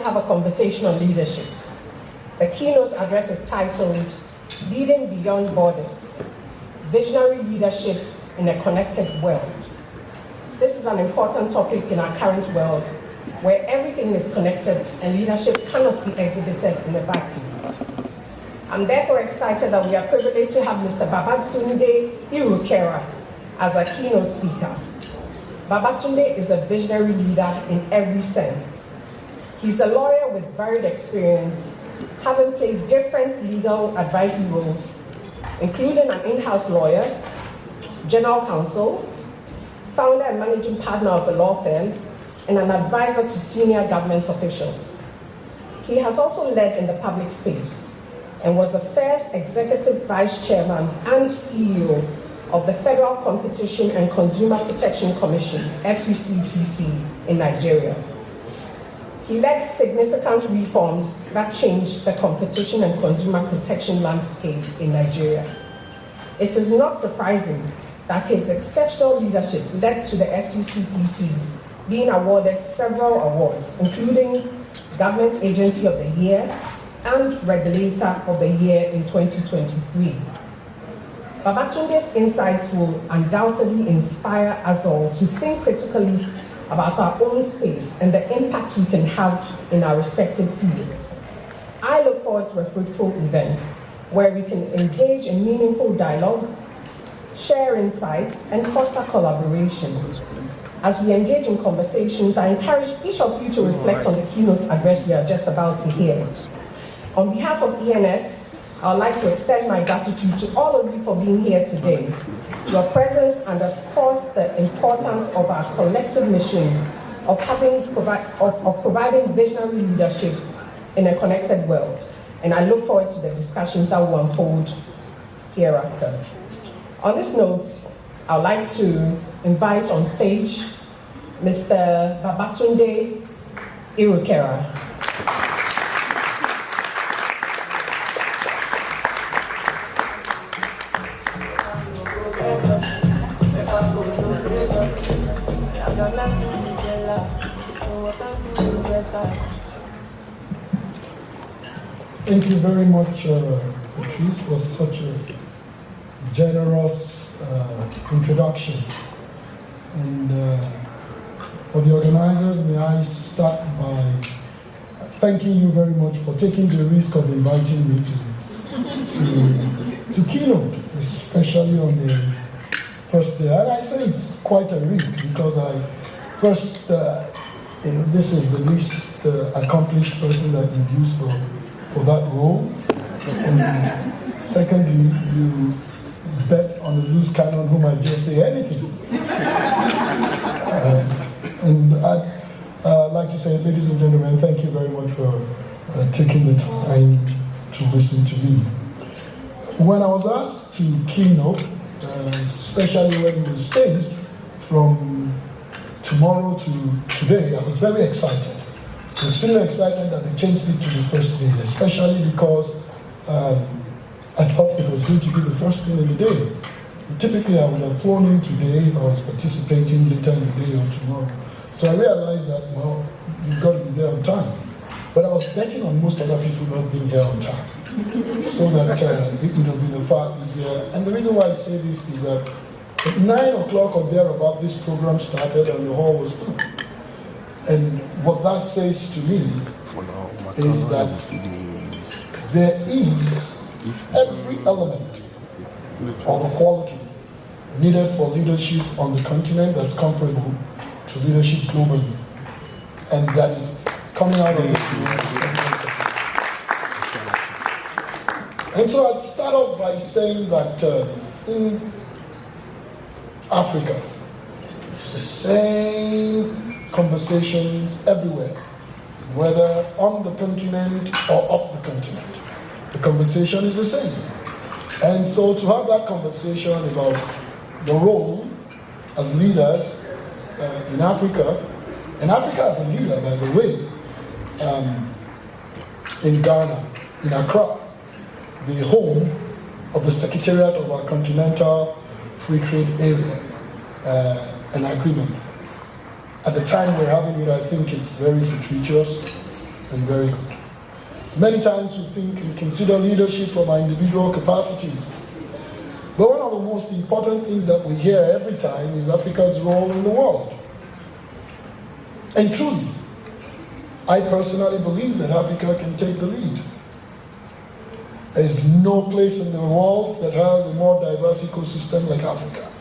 have a conversation on leadership. The keynote address is titled, Leading Beyond Borders, Visionary Leadership in a Connected World. This is an important topic in our current world, where everything is connected and leadership cannot be exhibited in a vacuum. I'm therefore excited that we are privileged to have Mr. Babatunde Irukera as a keynote speaker. Babatunde is a visionary leader in every sense. He's a lawyer with varied experience, having played different legal advisory roles, including an in-house lawyer, general counsel, founder and managing partner of a law firm, and an advisor to senior government officials. He has also led in the public space and was the first executive vice chairman and CEO of the Federal Competition and Consumer Protection Commission, FCCPC, in Nigeria. He led significant reforms that changed the competition and consumer protection landscape in Nigeria. It is not surprising that his exceptional leadership led to the FCCPC being awarded several awards, including Government Agency of the Year and Regulator of the Year in 2023. Babatunde's insights will undoubtedly inspire us all to think critically about our own space and the impact we can have in our respective fields. I look forward to a fruitful event where we can engage in meaningful dialogue, share insights, and foster collaboration. As we engage in conversations, I encourage each of you to reflect on the keynote address we are just about to hear. On behalf of ENS, I would like to extend my gratitude to all of you for being here today. Your presence underscores the importance of our collective mission of providing visionary leadership in a connected world. And I look forward to the discussions that will unfold hereafter. On this note, I would like to invite on stage Mr. Babatunde Irukera. Thank you very much, Patricia, for such a generous introduction. And for the organizers, may I start by thanking you very much for taking the risk of inviting me to Keynote, especially on the first day. And I say it's quite a risk because this is the least accomplished person that you've used for that role. And secondly, you bet on a loose cannon who might just say anything. And I'd like to say, ladies and gentlemen, thank you very much for taking the time to listen to me. When I was asked to keynote, especially when it was changed from tomorrow to today, I was very excited. Extremely excited that they changed it to the first day, especially because I thought it was going to be the first thing in the day. Typically, I would have flown in today if I was participating later in the day or tomorrow. So I realized that, well, you've got to be there on time. But I was betting on most other people not being here on time, so that it would have been a far easier. And the reason why I say this is that at 9 o'clock or thereabout, this program started and the hall was full. And what that says to me is that there is every element or the quality needed for leadership on the continent that's comparable to leadership globally. And that is coming out of this university. And so I'd start off by saying that in Africa, it's the same conversations everywhere, whether on the continent or off the continent. The conversation is the same. And so to have that conversation about the role as leaders in Africa, and Africa as a leader, by the way, in Ghana, in Accra, the home of the Secretariat of our Continental Free Trade Area, an agreement. At the time we're having it, I think it's very fortuitous. and very good. Many times we think and consider leadership from our individual capacities. But one of the most important things that we hear every time is Africa's role in the world. And truly, I personally believe that Africa can take the lead. There is no place in the world that has a more diverse ecosystem like Africa.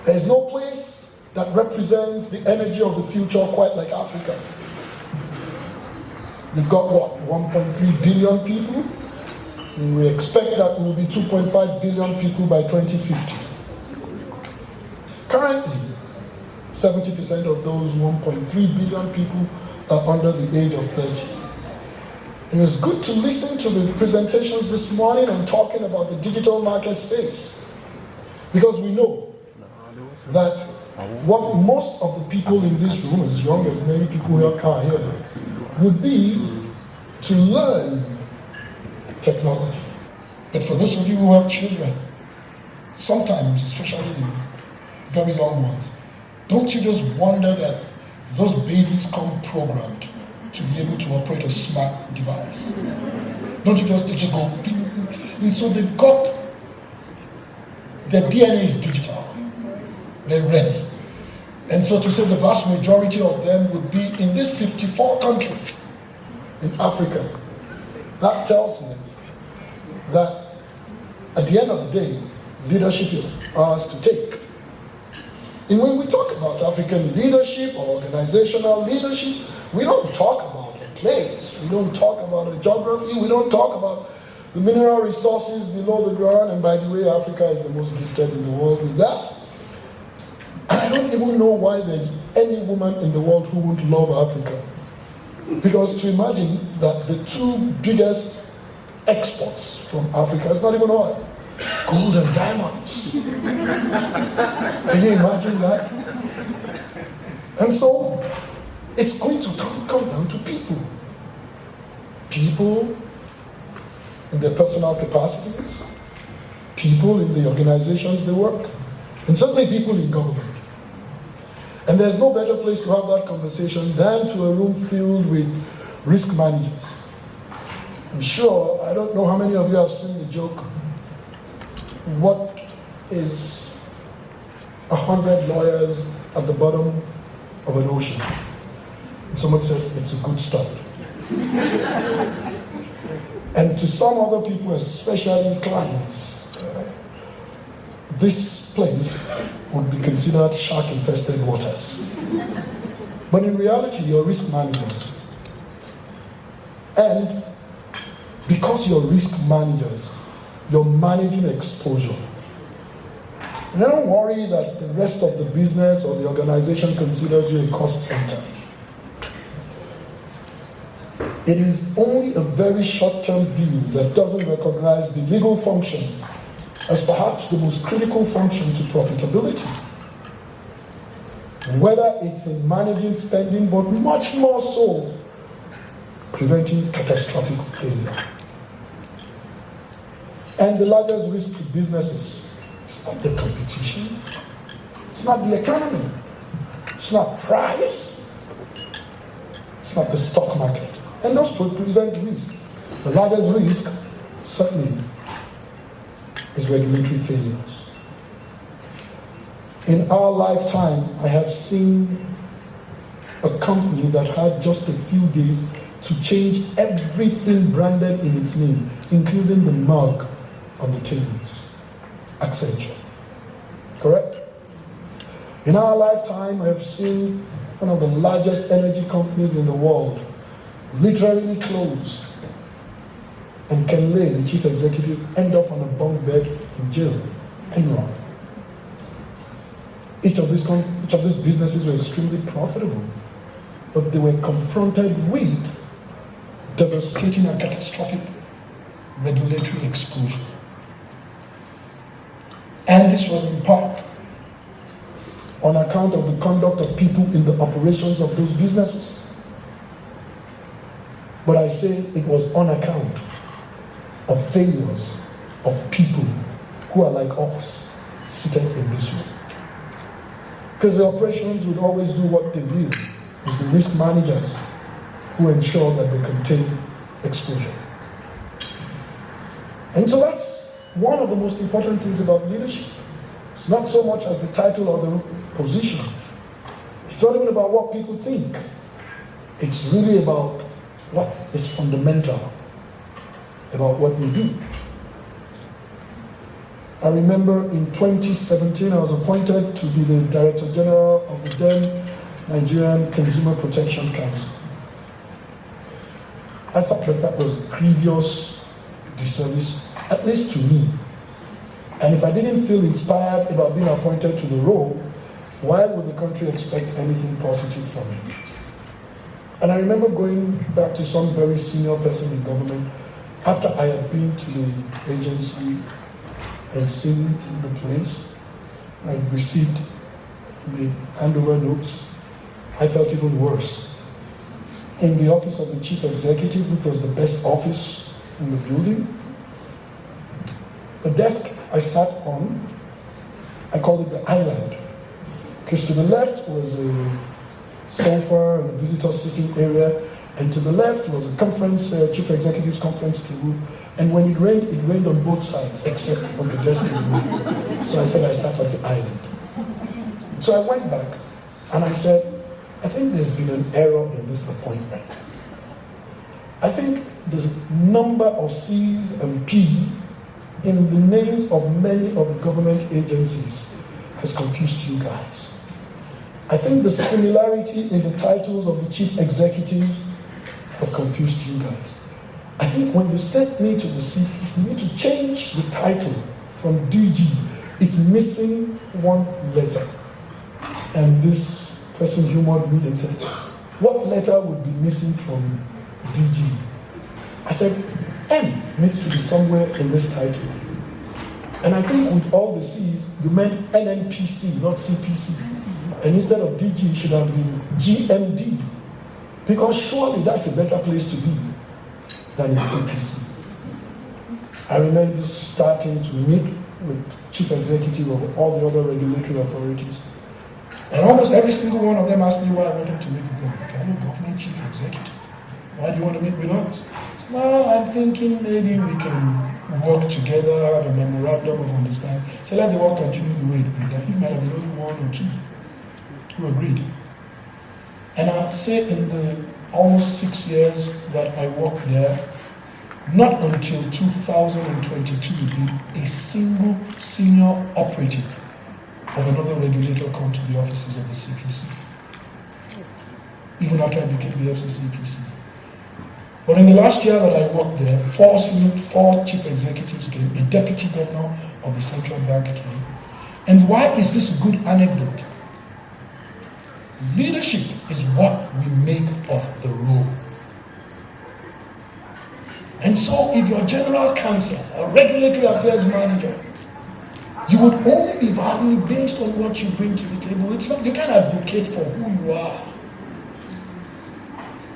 There is no place that represents the energy of the future quite like Africa. We've got what, 1.3 billion people? And we expect that we will be 2.5 billion people by 2050. Currently, 70% of those 1.3 billion people are under the age of 30. And it was good to listen to the presentations this morning on talking about the digital market space. Because we know that what most of the people in this room, as young as many people who are here, would be to learn technology. But for those of you who have children, sometimes, especially the very young ones, don't you just wonder that those babies come programmed to be able to operate a smart device? Don't you just, they just go, and so they've got, their DNA is digital, they're ready. And so to say the vast majority of them would be in these 54 countries in Africa, that tells me that at the end of the day, leadership is ours to take. And when we talk about African leadership or organizational leadership, we don't talk about a place, we don't talk about a geography, we don't talk about the mineral resources below the ground, and by the way, Africa is the most gifted in the world with that. I don't even know why there's any woman in the world who won't love Africa. Because to imagine that the two biggest exports from Africa, it's not even oil, it's gold and diamonds. Can you imagine that? And so, it's going to come down to people. People in their personal capacities, people in the organizations they work, and certainly people in government. And there's no better place to have that conversation than to a room filled with risk managers. I'm sure, I don't know how many of you have seen the joke, what is 100 lawyers at the bottom of an ocean? And someone said, it's a good start. And to some other people, especially clients, this place would be considered shark-infested waters. But in reality, you're risk managers. And because you're risk managers, you're managing exposure. And don't worry that the rest of the business or the organization considers you a cost center. It is only a very short-term view that doesn't recognize the legal function as perhaps the most critical function to profitability. Whether it's in managing spending, but much more so, preventing catastrophic failure. And the largest risk to businesses, it's not the competition, it's not the economy, it's not price, it's not the stock market. And those present risk. The largest risk, certainly, is regulatory failures. In our lifetime, I have seen a company that had just a few days to change everything branded in its name, including the mug on the tables. Accenture. Correct? In our lifetime, I have seen one of the largest energy companies in the world literally close, and Ken Lay, the chief executive, end up on a bunk bed in jail. Enron. Each of these businesses were extremely profitable, but they were confronted with devastating and catastrophic regulatory exposure. And this was in part on account of the conduct of people in the operations of those businesses. But I say it was on account of failures of people who are like us, seated in this room. Because the operations would always do what they will. It's the risk managers who ensure that they contain exposure. And so that's one of the most important things about leadership. It's not so much as the title or the position. It's not even about what people think. It's really about what is fundamental about what you do. I remember in 2017, I was appointed to be the Director General of the then Nigerian Consumer Protection Council. I thought that that was a grievous disservice, at least to me. And if I didn't feel inspired about being appointed to the role, why would the country expect anything positive from me? And I remember going back to some very senior person in government after I had been to the agency and seen the place. I received the handover notes. I felt even worse. In the office of the chief executive, which was the best office in the building, the desk I sat on, I called it the island. Because to the left was a sofa and a visitor sitting area, and to the left was a conference, chief executive's conference table. And when it rained on both sides, except on the desk in the middle. So I said I sat on the island. So I went back and I said, I think there's been an error in this appointment. I think the number of C's and P in the names of many of the government agencies has confused you guys. I think the similarity in the titles of the chief executives have confused you guys. I think when you sent me to the CPC, you need to change the title from DG. It's missing one letter. And this person humored me and said, what letter would be missing from DG? I said, M needs to be somewhere in this title. And I think with all the C's, you meant NNPC, not CPC. And instead of DG, it should have been GMD. Because surely that's a better place to be than in CPC. I remember starting to meet with chief executive of all the other regulatory authorities. And almost every single one of them asked me why I wanted to meet with them. Fellow government chief executive, why do you want to meet with us? Well, I'm thinking maybe we can work together, have a memorandum of understanding. So let the work continue the way it is. I think might have been only one or two who agreed. And I'd say in the almost 6 years that I worked there, not until 2022 did a single senior operative of another regulator come to the offices of the CPC, even after I became the FCCPC. But in the last year that I worked there, 4 chief executives came, a deputy governor of the central bank came. And why is this a good anecdote? Leadership is what we make of the role. And so if you're general counsel or regulatory affairs manager, you would only be valued based on what you bring to the table. It's not, you can't advocate for who you are.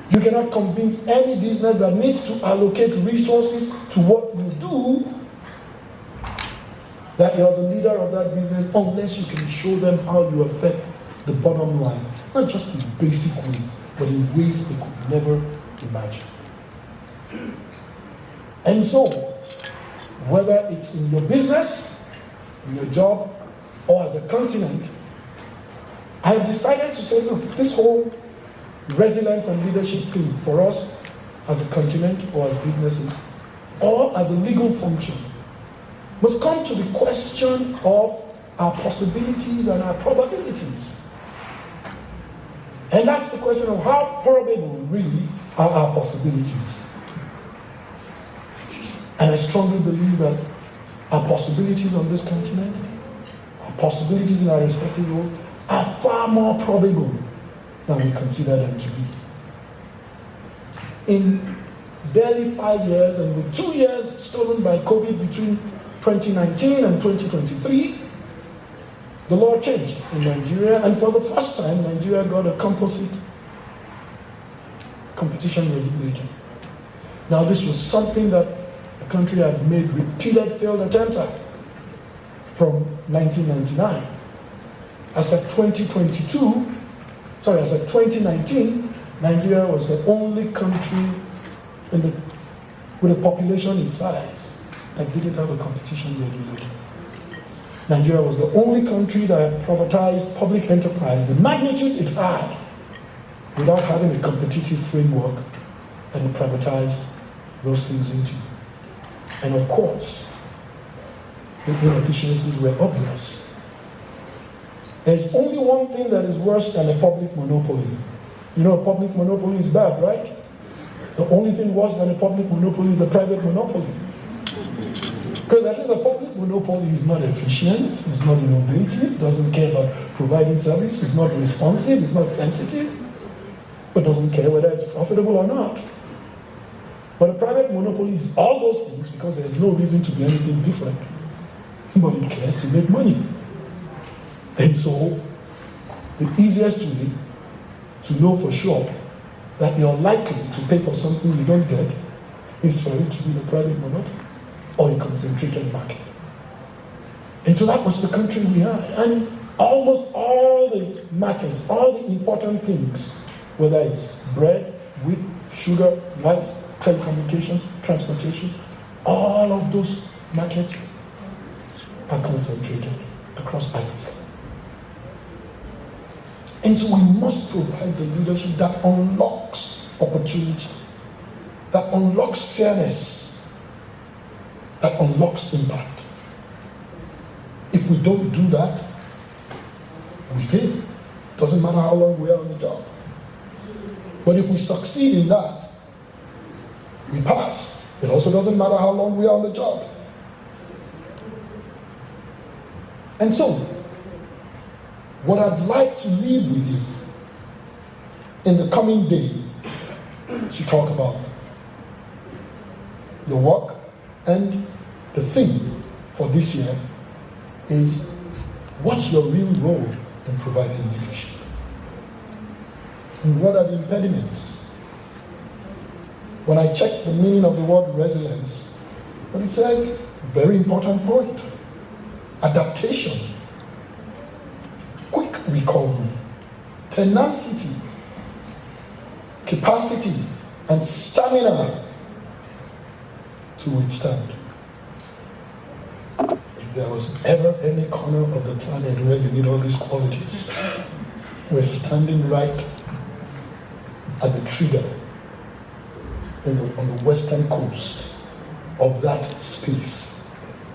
You cannot convince any business that needs to allocate resources to what you do that you're the leader of that business unless you can show them how you affect the bottom line. Not just in basic ways, but in ways they could never imagine. And so, whether it's in your business, in your job, or as a continent, I have decided to say, look, this whole resilience and leadership thing for us as a continent or as businesses, or as a legal function, must come to the question of our possibilities and our probabilities. And that's the question of how probable really are our possibilities. And I strongly believe that our possibilities on this continent, our possibilities in our respective roles, are far more probable than we consider them to be. In barely 5 years, and with 2 years stolen by COVID between 2019 and 2023, the law changed in Nigeria, and for the first time, Nigeria got a composite competition regulator. Now, this was something that the country had made repeated failed attempts at from 1999. As of 2019, Nigeria was the only country with a population its size that didn't have a competition regulator. Nigeria was the only country that had privatized public enterprise, the magnitude it had, without having a competitive framework that it privatized those things into. And of course, the inefficiencies were obvious. There's only one thing that is worse than a public monopoly. You know, a public monopoly is bad, right? The only thing worse than a public monopoly is a private monopoly. Because at least a public monopoly is not efficient, it's not innovative, doesn't care about providing service, it's not responsive, it's not sensitive, but doesn't care whether it's profitable or not. But a private monopoly is all those things because there's no reason to be anything different. But it cares to make money. And so, the easiest way to know for sure that you're likely to pay for something you don't get is for it to be in a private monopoly or a concentrated market. And so that was the country we had. And almost all the markets, all the important things, whether it's bread, wheat, sugar, rice, telecommunications, transportation, all of those markets are concentrated across Africa. And so we must provide the leadership that unlocks opportunity, that unlocks fairness, that unlocks impact. If we don't do that, we fail. Doesn't matter how long we are on the job. But if we succeed in that, we pass. It also doesn't matter how long we are on the job. And so, what I'd like to leave with you in the coming day to talk about your work and the theme for this year is, what's your real role in providing leadership? And what are the impediments? When I checked the meaning of the word resilience, but it's a very important point. Adaptation, quick recovery, tenacity, capacity, and stamina to withstand. If there was ever any corner of the planet where you need all these qualities, we're standing right at the trigger on the western coast of that space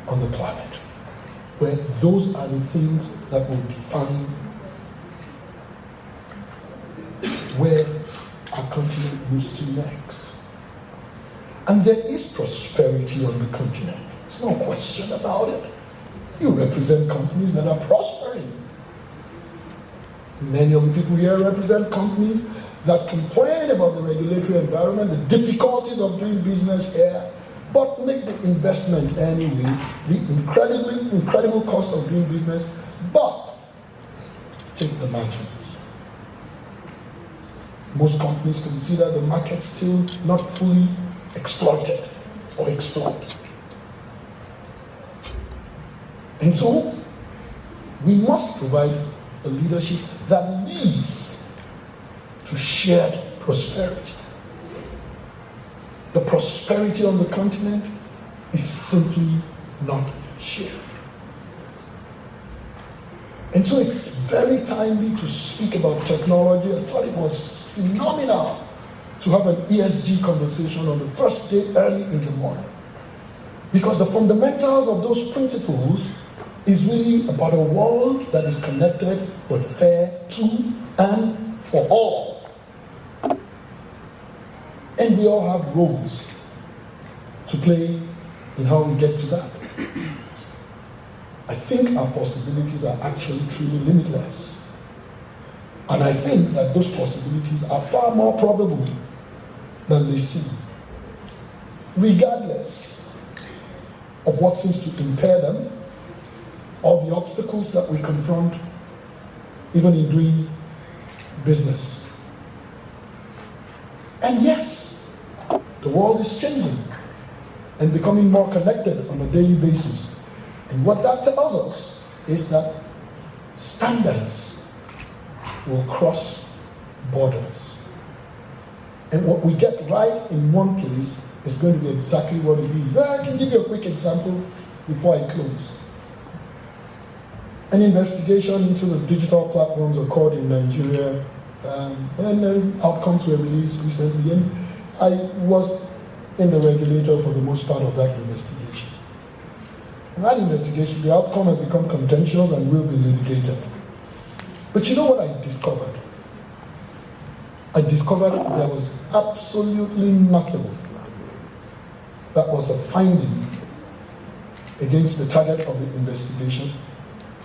on the planet, where those are the things that will define where our continent moves to next. And there is prosperity on the continent. There's no question about it. You represent companies that are prospering. Many of the people here represent companies that complain about the regulatory environment, the difficulties of doing business here, but make the investment anyway, the incredible cost of doing business, but take the margins. Most companies consider the market still not fully exploited or explored. And so, we must provide a leadership that leads to shared prosperity. The prosperity on the continent is simply not shared. And so it's very timely to speak about technology. I thought it was phenomenal to have an ESG conversation on the first day early in the morning. Because the fundamentals of those principles is really about a world that is connected but fair to and for all. And we all have roles to play in how we get to that. I think our possibilities are actually truly limitless. And I think that those possibilities are far more probable than they seem, regardless of what seems to impair them or the obstacles that we confront even in doing business. And yes, the world is changing and becoming more connected on a daily basis. And what that tells us is that standards will cross borders. And what we get right in one place is going to be exactly what it is. I can give you a quick example before I close. An investigation into the digital platforms occurred in Nigeria, and outcomes were released recently. And I was in the regulator for the most part of that investigation. In that investigation, the outcome has become contentious and will be litigated. But you know what I discovered? I discovered there was absolutely nothing that was a finding against the target of the investigation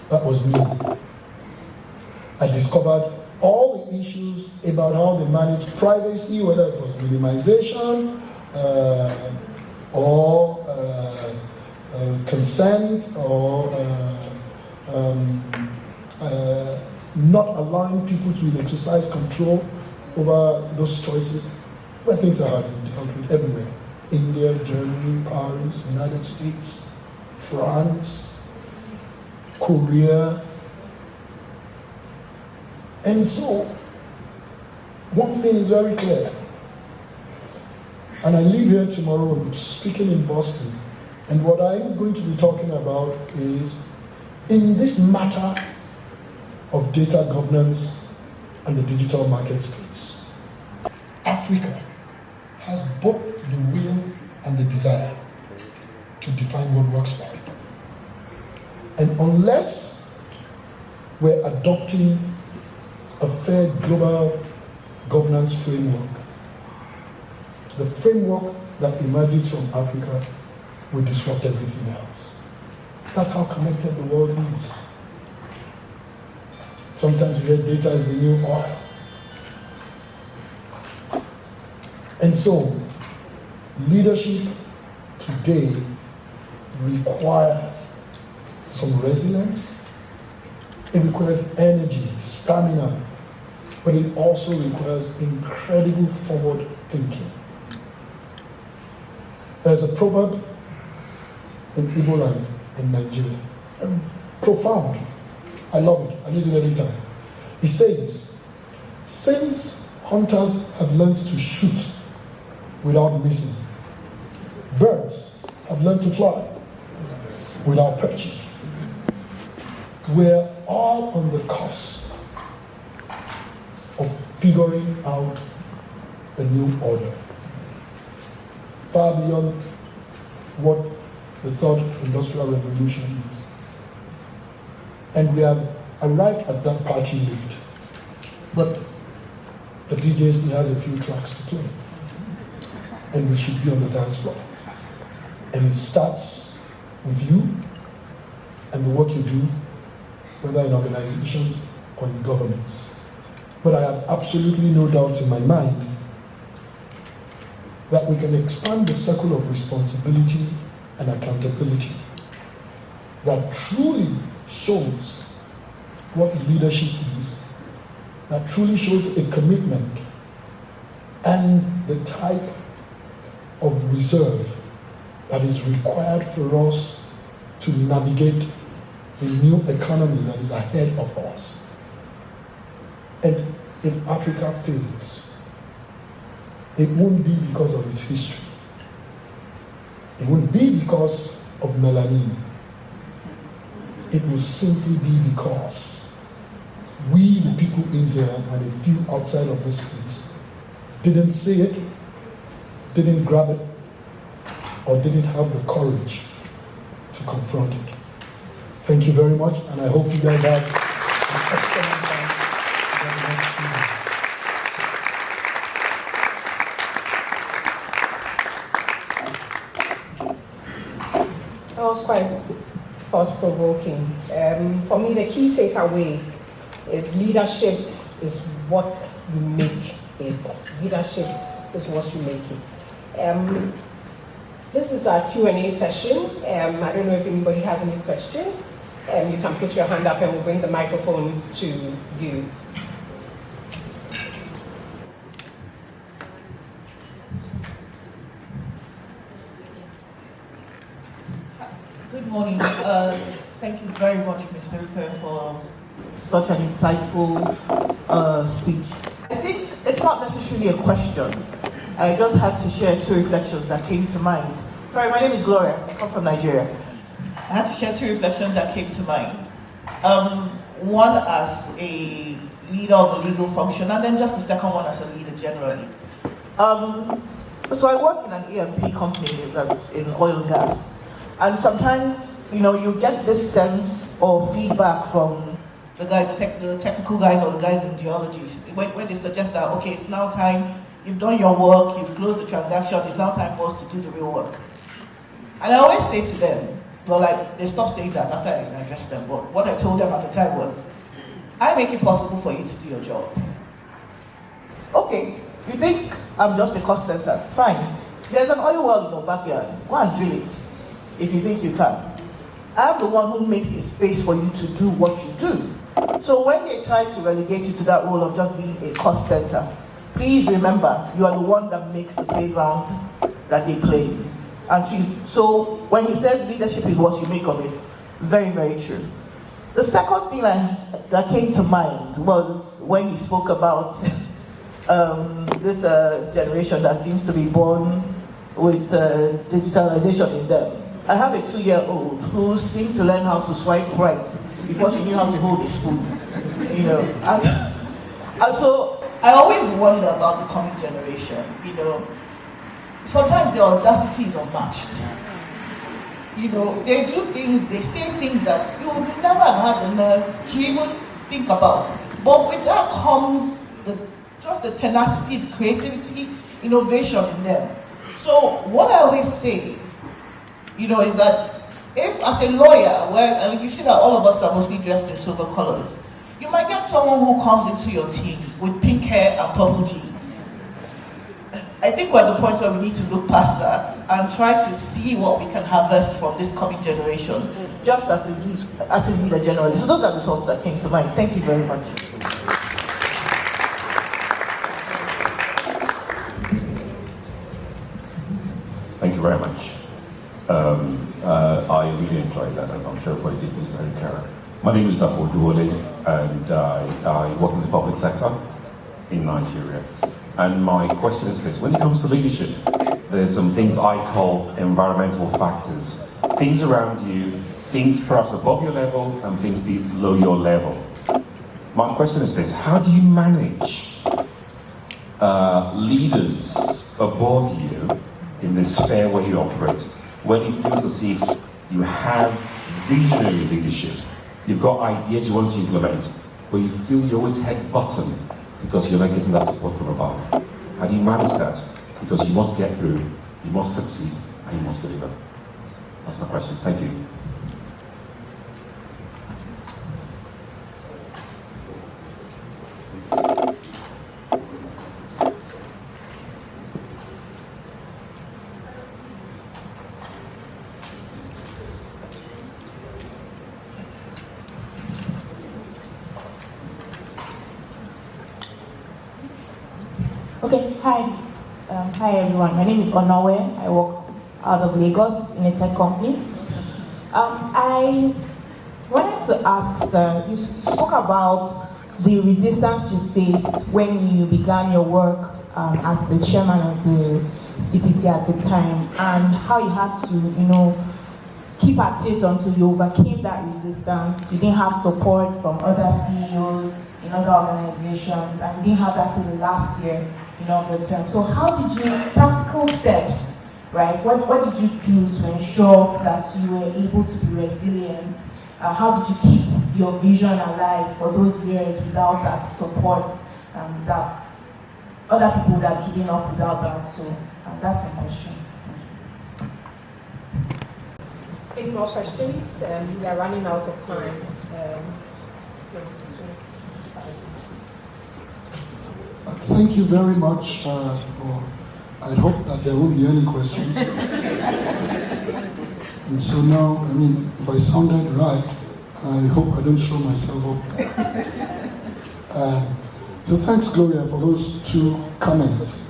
that was new. I discovered all the issues about how they managed privacy, whether it was minimization or consent or not allowing people to exercise control over those choices, where things are being dealt with everywhere. India, Germany, Paris, United States, France, Korea. And so, one thing is very clear. And I leave here tomorrow, I'm speaking in Boston, and what I'm going to be talking about is, in this matter of data governance and the digital market space, Africa has both the will and the desire to define what works for it. And unless we're adopting a fair global governance framework, the framework that emerges from Africa will disrupt everything else. That's how connected the world is. Sometimes you hear data is the new oil. And so, leadership today requires some resilience. It requires energy, stamina, but it also requires incredible forward thinking. There's a proverb in Igbo land in Nigeria, profound. I love it. I use it every time. It says, since hunters have learned to shoot without missing, birds have learned to fly without perching. We're all on the cusp of figuring out a new order, far beyond what the third industrial revolution is. And we have arrived at that party late, but the DJ still has a few tracks to play, and we should be on the dance floor. And it starts with you and the work you do, whether in organizations or in governments. But I have absolutely no doubts in my mind that we can expand the circle of responsibility and accountability that truly shows what leadership is, that truly shows a commitment and the type of reserve that is required for us to navigate the new economy that is ahead of us. And if Africa fails, it won't be because of its history. It won't be because of melanin. It will simply be because we, the people in here, and a few outside of this place, didn't see it, didn't grab it, or didn't have the courage to confront it. Thank you very much, and I hope you guys have an excellent time for the next few months. That was quite thought-provoking. For me, the key takeaway is leadership is what you make it. Leadership is what you make it. This is our Q&A session. I don't know if anybody has any questions. You can put your hand up and we'll bring the microphone to you. Good morning. Thank you very much, Mr. Irukera, for such an insightful speech. I think it's not necessarily a question. I just had to share two reflections that came to mind. Sorry, my name is Gloria. I come from Nigeria. I had to share two reflections that came to mind. One as a leader of a legal function, and then just the second one as a leader generally. So I work in an E&P company that's in oil and gas, and sometimes, you get this sense of feedback from the guys, the technical guys or the guys in geology, when they suggest that, okay, it's now time, you've done your work, you've closed the transaction, it's now time for us to do the real work. And I always say to them, well, they stopped saying that after I addressed them, but what I told them at the time was, I make it possible for you to do your job. Okay, you think I'm just a cost center, fine. There's an oil well in your backyard, go and drill it, if you think you can. I'm the one who makes it space for you to do what you do. So when they try to relegate you to that role of just being a cost center, please remember, you are the one that makes the playground that they play. And so when he says leadership is what you make of it, very, very true. The second thing that came to mind was when he spoke about this generation that seems to be born with digitalization in them. I have a 2-year-old who seemed to learn how to swipe right before she knew how to hold a spoon, And so I always wonder about the coming generation, Sometimes the audacity is unmatched. They do things, they say things that you would never have had the nerve to even think about. But with that comes just the tenacity, the creativity, innovation in them. So what I always say, is that if as a lawyer, you see that all of us are mostly dressed in silver colors, you might get someone who comes into your team with pink hair and purple jeans. I think we're at the point where we need to look past that and try to see what we can harvest from this coming generation, just as a leader generally. So those are the thoughts that came to mind. Thank you very much. Thank you very much. I really enjoyed that, as I'm sure everybody did, Mr. Irukera. My name is Dapo Duole, and I work in the public sector in Nigeria. And my question is this: when it comes to leadership, there's some things I call environmental factors. Things around you, things perhaps above your level, and things below your level. My question is this: how do you manage leaders above you in this sphere where you operate, when it feels as if you have visionary leadership, you've got ideas you want to implement, but you feel you're always head-button because you're not getting that support from above? How do you manage that? Because you must get through, you must succeed, and you must deliver. That's my question. Thank you. Okay, hi. Hi everyone. My name is Onowe. I work out of Lagos in a tech company. I wanted to ask, sir, you spoke about the resistance you faced when you began your work as the chairman of the CPC at the time, and how you had to, keep at it until you overcame that resistance. You didn't have support from other CEOs in other organizations, and you didn't have that in the last year of the term. So how did you, practical steps, right? What did you do to ensure that you were able to be resilient? How did you keep your vision alive for those years without that support, that other people would have given up without that? So that's my question. Any more questions? We are running out of time. Thank you very much I hope that there won't be any questions. And so now, if I sounded right, I hope I don't show myself up. So thanks, Gloria, for those two comments.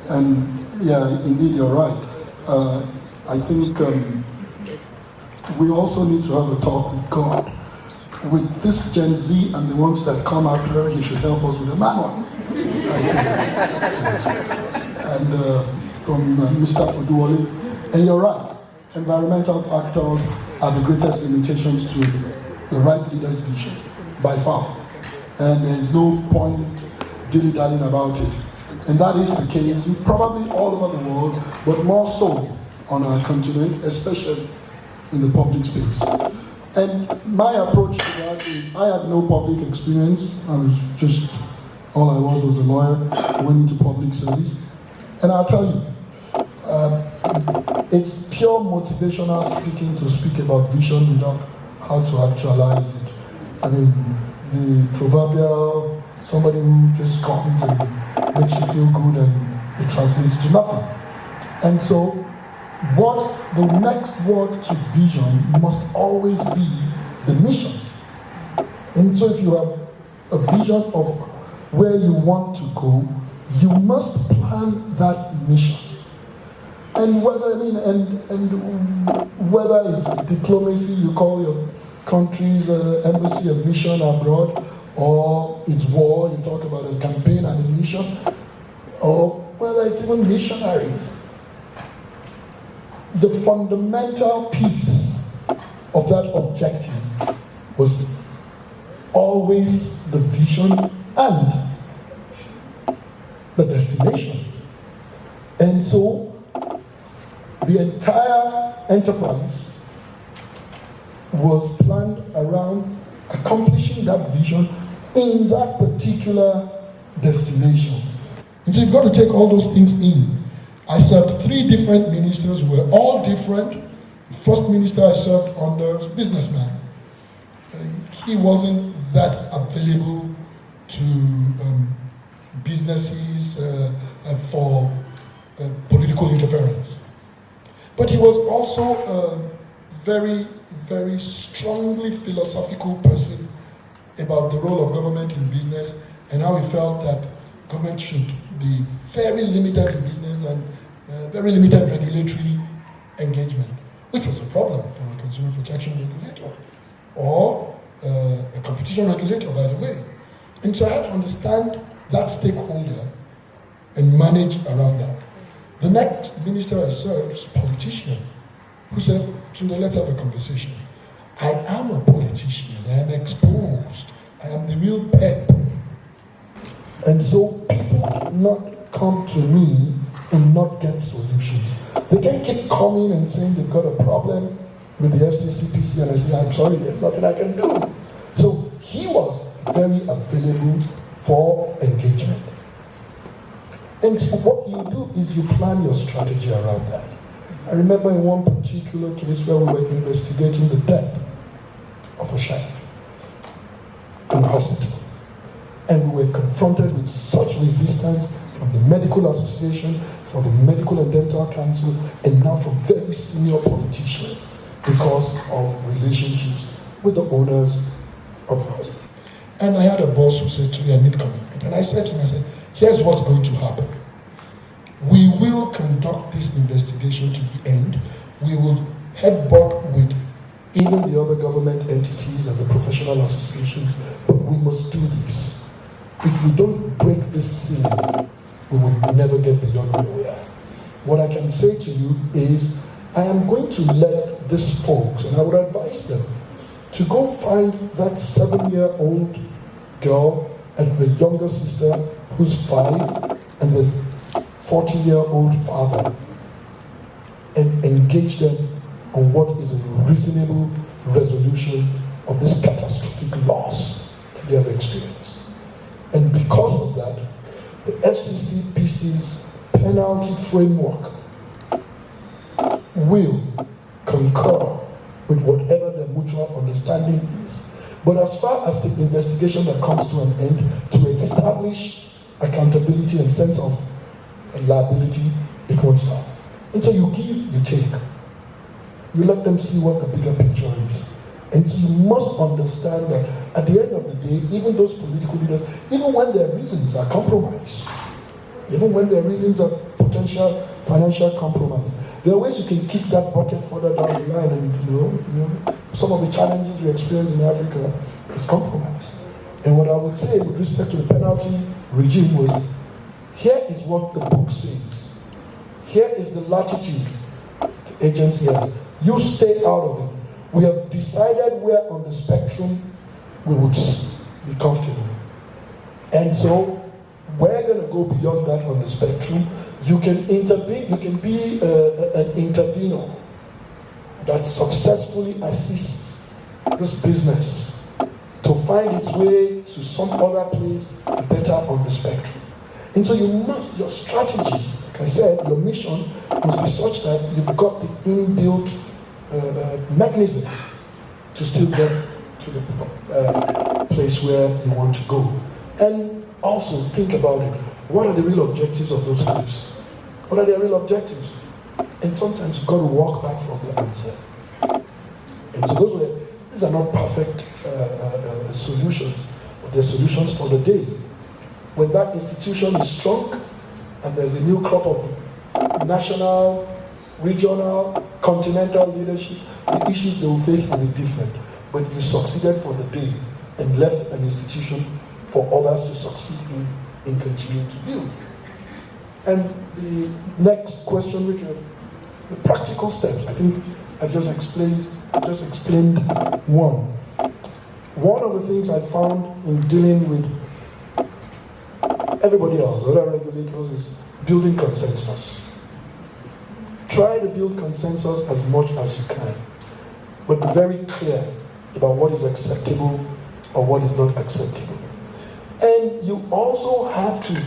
And yeah, indeed, you're right. I think we also need to have a talk with God. With this Gen Z and the ones that come after her, he should help us with a manual. and from Mr. Oduwole. And you're right, environmental factors are the greatest limitations to the right leader's vision, by far. And there's no point dilly-dallying about it. And that is the case probably all over the world, but more so on our continent, especially in the public space. And my approach to that is, I had no public experience. I was just, all I was a lawyer. I went into public service. And I'll tell you, it's pure motivational speaking to speak about vision without how to actualize it. I mean, the proverbial somebody who just comes and makes you feel good and it translates to nothing. And so, what the next word to vision must always be the mission. And so if you have a vision of where you want to go, you must plan that mission. And whether whether it's diplomacy, you call your country's embassy a mission abroad, or it's war, you talk about a campaign and a mission, or whether it's even missionaries. The fundamental piece of that objective was always the vision and the destination. And so the entire enterprise was planned around accomplishing that vision in that particular destination. And so you've got to take all those things in. I served 3 different ministers who were all different. The first minister I served under was a businessman. He wasn't that available to businesses for political interference. But he was also a very, very strongly philosophical person about the role of government in business and how he felt that government should be very limited in business and very limited regulatory engagement, which was a problem for a consumer protection regulator or a competition regulator, by the way. And so I had to understand that stakeholder and manage around that. The next minister I served was a politician who said, "Tunde, let's have a conversation. I am a politician, I am exposed, I am the real pep. And so people do not come to me and not get solutions. They can keep coming and saying they've got a problem with the FCCPC, and I say, I'm sorry, there's nothing I can do." So he was very available for engagement. And so what you do is you plan your strategy around that. I remember in one particular case where we were investigating the death of a chef in the hospital. And we were confronted with such resistance from the Medical Association, from the Medical and Dental Council, and now from very senior politicians because of relationships with the owners of the hospital. And I had a boss who said to me, "I need commitment." And I said to him, I said, "Here's what's going to happen. We will conduct this investigation to the end. We will headbutt with even the other government entities and the professional associations, but we must do this. If we don't break this seal, we will never get beyond where we are." What I can say to you is, I am going to let these folks, and I would advise them, to go find that 7-year-old girl and her younger sister who's 5, and the 40-year-old father, and engage them on what is a reasonable resolution of this catastrophic loss that they have experienced. And because of that, the FCCPC's penalty framework will concur with whatever the mutual understanding is. But as far as the investigation that comes to an end, to establish accountability and sense of liability, it won't stop. And so you give, you take. You let them see what the bigger picture is. And so you must understand that at the end of the day, even those political leaders, even when their reasons are compromised, even when their reasons are potential financial compromise, there are ways you can kick that bucket further down the line. And you know, some of the challenges we experience in Africa is compromise. And what I would say with respect to the penalty regime was, here is what the book says. Here is the latitude the agency has. You stay out of it. We have decided where on the spectrum we would be comfortable. And so we're going to go beyond that on the spectrum. You can intervene, you can be an intervener that successfully assists this business to find its way to some other place better on the spectrum. And so your strategy, like I said, your mission must be such that you've got the inbuilt mechanism to still get to the place where you want to go. And also think about it. What are the real objectives of those schools? What are their real objectives? And sometimes you've got to walk back from the answer. And so these are not perfect solutions, but they're solutions for the day. When that institution is strong and there's a new crop of national, regional, continental leadership, the issues they will face will be different. But you succeeded for the day and left an institution for others to succeed in continuing to build. And the next question, Richard, the practical steps. I think I just explained one. One of the things I found in dealing with everybody else, other regulators, is building consensus. Try to build consensus as much as you can, but be very clear about what is acceptable or what is not acceptable. And you also have to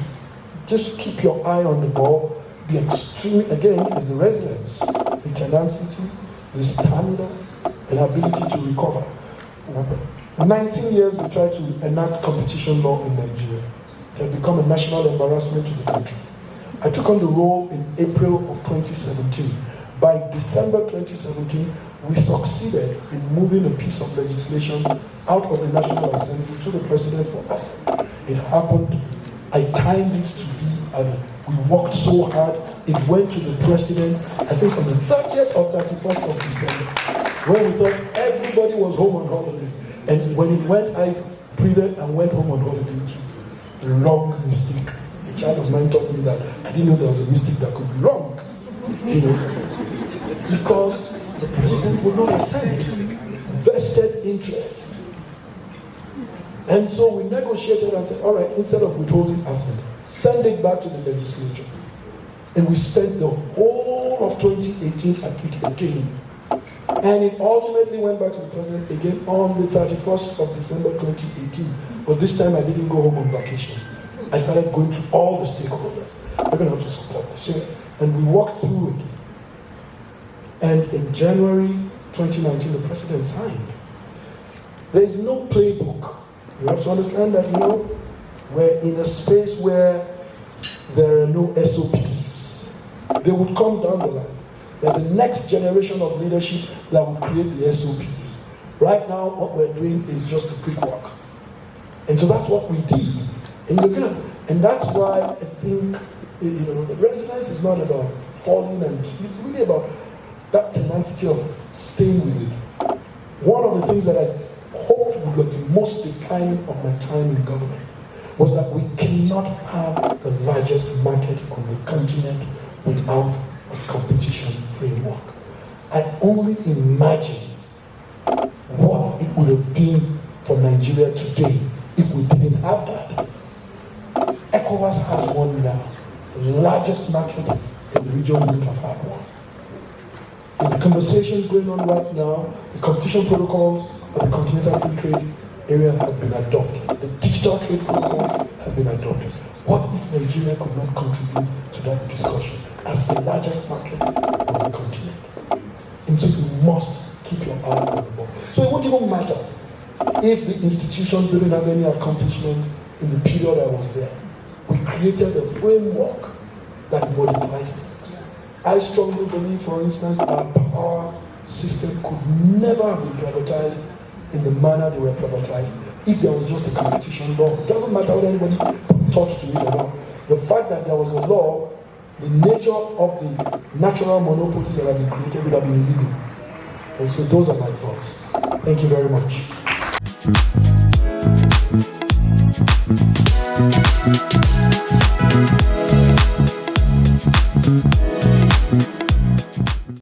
just keep your eye on the ball, be extremely, again, is the resilience, the tenacity, the stamina, and ability to recover. 19 years we tried to enact competition law in Nigeria. It had become a national embarrassment to the country. I took on the role in April of 2017. By December 2017, we succeeded in moving a piece of legislation out of the National Assembly to the President for assent. It happened. I timed it to be, we worked so hard. It went to the President, I think on the 30th or 31st of December, when we thought everybody was home on holidays. And when it went, I breathed and went home on holiday too. Wrong mistake. A child of mine taught me that I didn't know there was a mistake that could be wrong. Because the President would not assent. Vested interest. And so we negotiated and said, all right, instead of withholding assent, send it back to the legislature. And we spent the whole of 2018 at it again. And it ultimately went back to the President again on the 31st of December 2018. But this time I didn't go home on vacation. I started going to all the stakeholders. We're going to have to support this. And we walked through it. And in January 2019, the President signed. There is no playbook. You have to understand that, we're in a space where there are no SOPs. They would come down the line. There's a next generation of leadership that will create the SOPs. Right now, what we're doing is just a quick walk. And so that's what we did. And that's why I think, the resilience is not about falling, and it's really about that tenacity of staying with it. One of the things that I hoped would be most defining of my time in government was that we cannot have the largest market on the continent without a competition framework. I only imagine what it would have been for Nigeria today if we didn't have that. ECOWAS has one now. The largest market in the region wouldn't have had one. In the conversations going on right now, the competition protocols of the Continental Free Trade Area have been adopted. The digital trade protocols have been adopted. What if Nigeria could not contribute to that discussion as the largest market on the continent? And so you must keep your eye on the ball. So it won't even matter if the institution didn't have any accomplishment in the period I was there. We created a framework that modifies things. I strongly believe, for instance, our power system could never be privatized in the manner they were privatized if there was just a competition law. It doesn't matter what anybody talks to me about. The fact that there was a law, the nature of the natural monopolies that have been created would have been illegal. And so those are my thoughts. Thank you very much. you.